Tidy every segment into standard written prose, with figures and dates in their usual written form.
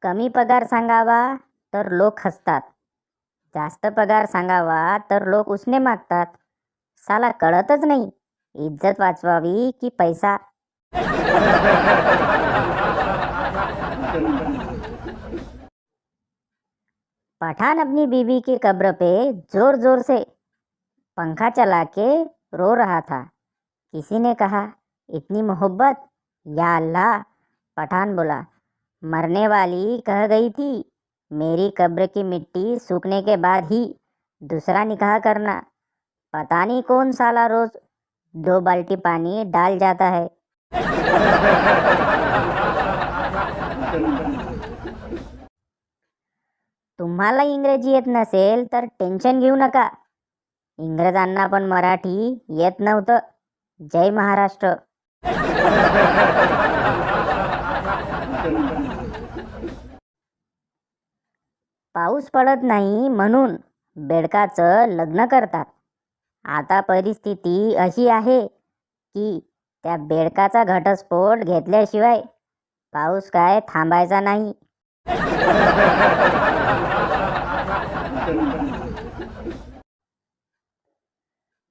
कमी पगार सांगावा तर लोक हसतात, जास्त पगार सांगावा तर लोक उसने मागतात. साला कळतच नाही, इज्जत वाचवावी की पैसा. पठान अपनी बीवी की कब्र पे जोर जोर से पंखा चला के रो रहा था. किसी ने कहा, इतनी मोहब्बत, या अल्लाह. पठान बोला, मरने वाली कह गई थी मेरी कब्र की मिट्टी सूखने के बाद ही दूसरा निकाह करना. पता नहीं कौन साला रोज 2 बाल्टी पानी डाल जाता है. तुम्हाला इंग्रजी येत नसेल तर टेन्शन घेऊ नका, इंग्रजांना पण मराठी येत नव्हतं. जय महाराष्ट्र. पाऊस पडत नाही म्हणून बेडकाचं लग्न करतात. आता परिस्थिती अशी आहे की त्या बेडकाचा घटस्फोट घेतल्याशिवाय पाऊस काय थांबायचा नाही.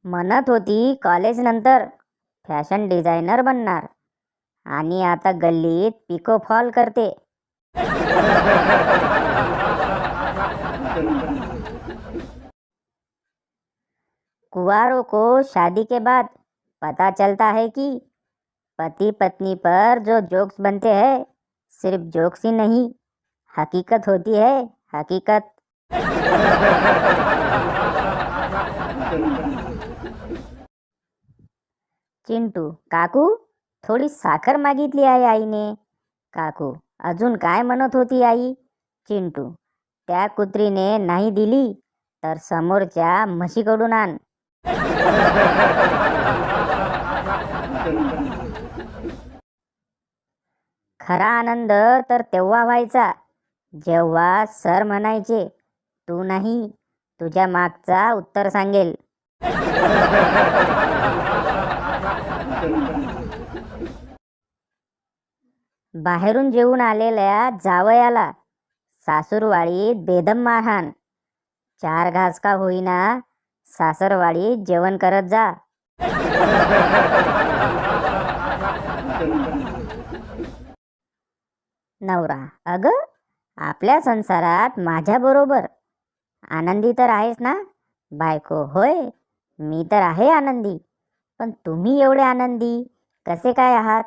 म्हणत होती कॉलेज नंतर फॅशन डिझायनर बनणार आणि आता गल्लीत पिको फॉल करते. कुंवारों को शादी के बाद पता चलता है कि पति पत्नी पर जो जोक्स बनते हैं सिर्फ जोक्स ही नहीं, हकीकत होती है, हकीकत. चिंटू, काकू, थोडी साखर मागितली आहे आईने. काकू, अजून काय म्हणत होती आई. चिंटू, त्या कुत्रीने नाही दिली तर समोरच्या म्हशीकडून आण. खरा आनंद तर तेव्हा व्हायचा जेव्हा सर म्हणायचे, तू नाही, तुझ्या मागचा उत्तर सांगेल. बाहेरून जेवून आलेल्या जावयाला सासूरवाडीत बेदम मारहाण. 4 घास का होईना सासरवाडीत जेवण करत जा. नवरा, अगं आपल्या संसारात माझ्याबरोबर आनंदी तर आहेस ना. बायको, होय मी तर आहे आनंदी, पण तुम्ही एवढे आनंदी कसे काय आहात.